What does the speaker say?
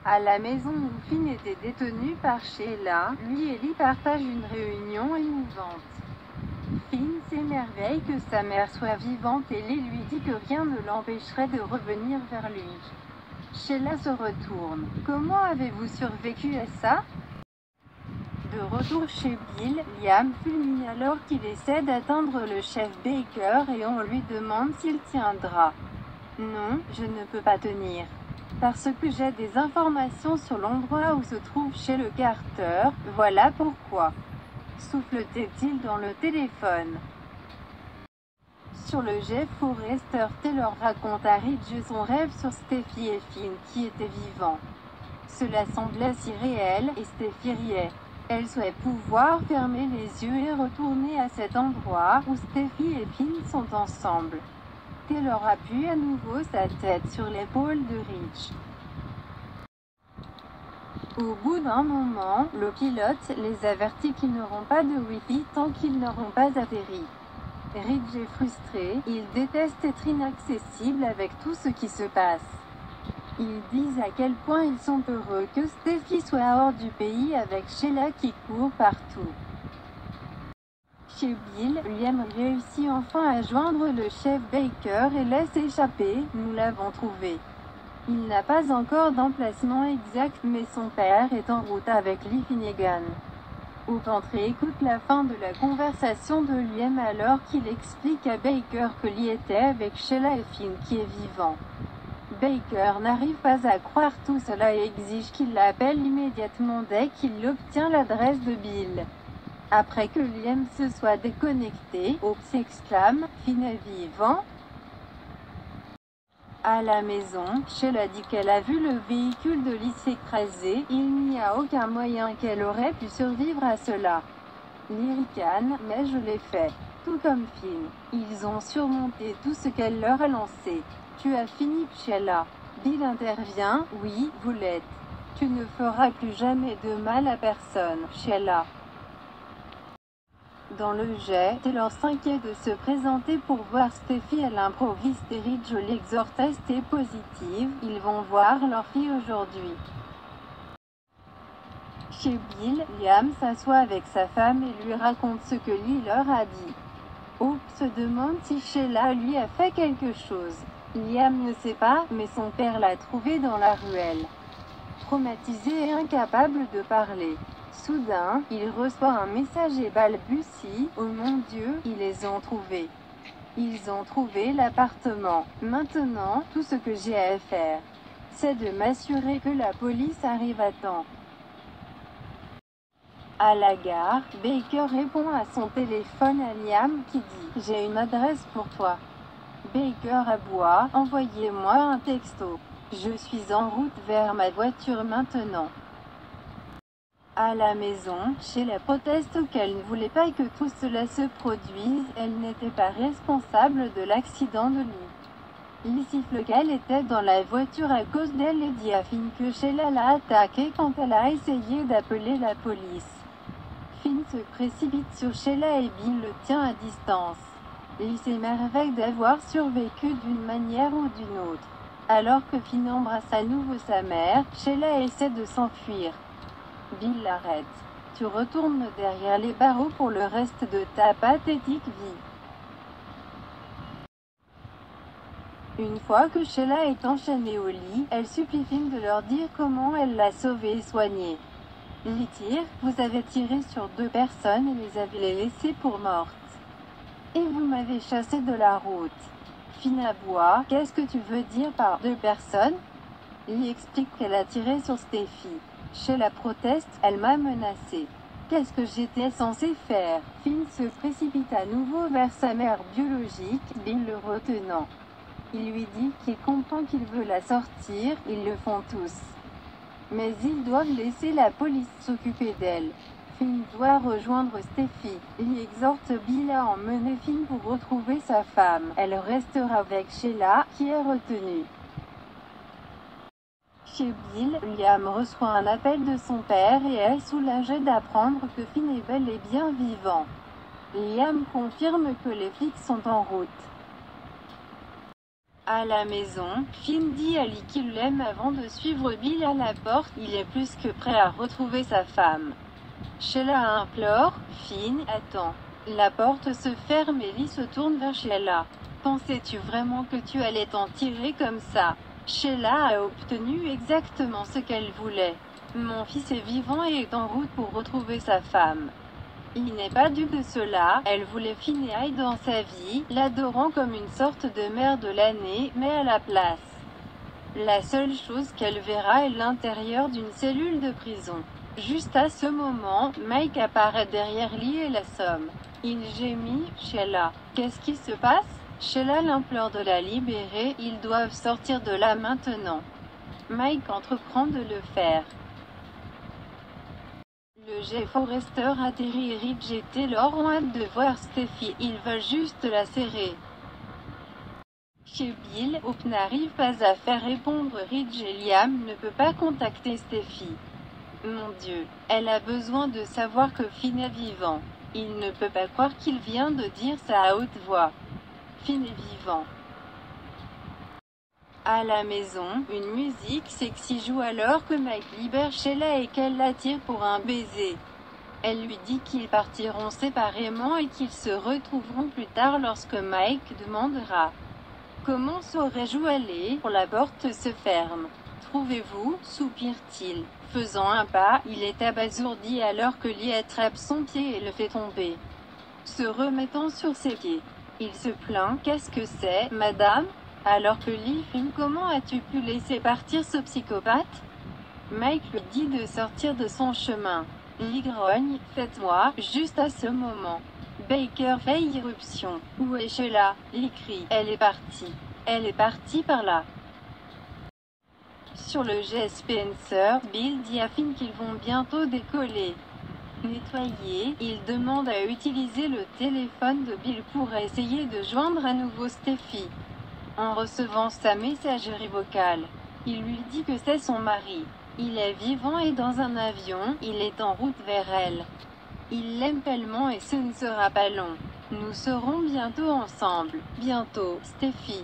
À la maison où Finn était détenu par Sheila, lui et Lee partagent une réunion émouvante. Finn s'émerveille que sa mère soit vivante et Lee lui dit que rien ne l'empêcherait de revenir vers lui. Sheila se retourne. « Comment avez-vous survécu à ça ?» De retour chez Bill, Liam fulmine alors qu'il essaie d'atteindre le chef Baker et on lui demande s'il tiendra. « Non, je ne peux pas tenir. Parce que j'ai des informations sur l'endroit où se trouve chez le Carter, voilà pourquoi. » Souffle-t-il dans le téléphone. Sur le jet, Forrester Taylor raconte à Ridge son rêve sur Steffi et Finn qui étaient vivants. Cela semblait si réel, et Steffi riait. Elle souhaitait pouvoir fermer les yeux et retourner à cet endroit où Steffi et Finn sont ensemble. Taylor appuie à nouveau sa tête sur l'épaule de Ridge. Au bout d'un moment, le pilote les avertit qu'ils n'auront pas de Wi-Fi tant qu'ils n'auront pas atterri. Ridge est frustré, il déteste être inaccessible avec tout ce qui se passe. Ils disent à quel point ils sont heureux que Steffi soit hors du pays avec Sheila qui court partout. Chez Bill, Liam réussit enfin à joindre le chef Baker et laisse échapper « Nous l'avons trouvé ». Il n'a pas encore d'emplacement exact mais son père est en route avec Lee Finnegan. Opentree écoute la fin de la conversation de Liam alors qu'il explique à Baker que Lee était avec Sheila et Finn qui est vivant. Baker n'arrive pas à croire tout cela et exige qu'il l'appelle immédiatement dès qu'il obtient l'adresse de Bill. Après que Liam se soit déconnecté, Oops exclame « Finn est vivant ?» À la maison, Sheila dit qu'elle a vu le véhicule de Lee s'écraser, il n'y a aucun moyen qu'elle aurait pu survivre à cela. Lee ricane, mais je l'ai fait. Tout comme Finn. Ils ont surmonté tout ce qu'elle leur a lancé. Tu as fini, Sheila. Bill intervient, oui, vous l'êtes. Tu ne feras plus jamais de mal à personne, Sheila. Dans le jet, Taylor s'inquiète de se présenter pour voir Steffi à l'improviste et Ridge l'exhorte à rester positive, ils vont voir leur fille aujourd'hui. Chez Bill, Liam s'assoit avec sa femme et lui raconte ce que Lee leur a dit. Hope se demande si Sheila lui a fait quelque chose. Liam ne sait pas, mais son père l'a trouvée dans la ruelle. Traumatisé et incapable de parler. Soudain, il reçoit un message et balbutie « Oh mon Dieu, ils les ont trouvés. Ils ont trouvé l'appartement. Maintenant, tout ce que j'ai à faire, c'est de m'assurer que la police arrive à temps. » À la gare, Baker répond à son téléphone à Liam qui dit « J'ai une adresse pour toi. » Baker aboie « Envoyez-moi un texto. Je suis en route vers ma voiture maintenant. » À la maison, Sheila proteste qu'elle ne voulait pas que tout cela se produise, elle n'était pas responsable de l'accident de Lee. Lee siffle qu'elle était dans la voiture à cause d'elle et dit à Finn que Sheila l'a attaqué quand elle a essayé d'appeler la police. Finn se précipite sur Sheila et Bill le tient à distance. Lee s'émerveille d'avoir survécu d'une manière ou d'une autre. Alors que Finn embrasse à nouveau sa mère, Sheila essaie de s'enfuir. Bill l'arrête. Tu retournes derrière les barreaux pour le reste de ta pathétique vie. Une fois que Sheila est enchaînée au lit, elle supplie Finn de leur dire comment elle l'a sauvée et soignée. Lee tire, vous avez tiré sur 2 personnes et les avez laissées pour mortes. Et vous m'avez chassé de la route. Finn aboie, qu'est-ce que tu veux dire par 2 personnes? Lee explique qu'elle a tiré sur Steffi. Sheila proteste, elle m'a menacée. Qu'est-ce que j'étais censée faire? Finn se précipite à nouveau vers sa mère biologique, Bill le retenant. Il lui dit qu'il comprend qu'il veut la sortir, ils le font tous. Mais ils doivent laisser la police s'occuper d'elle. Finn doit rejoindre Steffi. Il exhorte Bill à emmener Finn pour retrouver sa femme. Elle restera avec Sheila, qui est retenue. Chez Bill, Liam reçoit un appel de son père et est soulagé d'apprendre que Finn est bel et bien vivant. Liam confirme que les flics sont en route. À la maison, Finn dit à Lee qu'il l'aime avant de suivre Bill à la porte. Il est plus que prêt à retrouver sa femme. Sheila implore, Finn, attends. La porte se ferme et Lee se tourne vers Sheila. Pensais-tu vraiment que tu allais t'en tirer comme ça? Sheila a obtenu exactement ce qu'elle voulait. Mon fils est vivant et est en route pour retrouver sa femme. Il n'est pas dupe de cela, elle voulait Finn aille dans sa vie, l'adorant comme une sorte de mère de l'année, mais à la place. La seule chose qu'elle verra est l'intérieur d'une cellule de prison. Juste à ce moment, Mike apparaît derrière Lee et l'assomme. Il gémit, Sheila. Qu'est-ce qui se passe? Sheila l'implore de la libérer, ils doivent sortir de là maintenant. Mike entreprend de le faire. Le jet Forrester atterrit et Ridge et Taylor ont hâte de voir Steffi, ils veulent juste la serrer. Chez Bill, Hope n'arrive pas à faire répondre Ridge et Liam ne peut pas contacter Steffi. Mon Dieu, elle a besoin de savoir que Finn est vivant. Il ne peut pas croire qu'il vient de dire ça à haute voix. Finn est vivant. À la maison, une musique sexy joue alors que Mike libère Sheila et qu'elle l'attire pour un baiser. Elle lui dit qu'ils partiront séparément et qu'ils se retrouveront plus tard lorsque Mike demandera « Comment saurais-je où aller ?» La porte se ferme. « Trouvez-vous » soupire-t-il. Faisant un pas, il est abasourdi alors que Lee attrape son pied et le fait tomber. Se remettant sur ses pieds. Il se plaint « Qu'est-ce que c'est, madame ?» Alors que Lee filme « Comment as-tu pu laisser partir ce psychopathe ?» Mike lui dit de sortir de son chemin. Lee grogne « Faites-moi » juste à ce moment. Baker fait irruption. « Où est Sheila ?» Lee crie. « Elle est partie. Elle est partie par là. » Sur le jet Spencer, Bill dit à Finn qu'ils vont bientôt décoller. Nettoyé, il demande à utiliser le téléphone de Bill pour essayer de joindre à nouveau Steffi. En recevant sa messagerie vocale, il lui dit que c'est son mari. Il est vivant et dans un avion, il est en route vers elle. Il l'aime tellement et ce ne sera pas long. Nous serons bientôt ensemble. Bientôt, Steffi.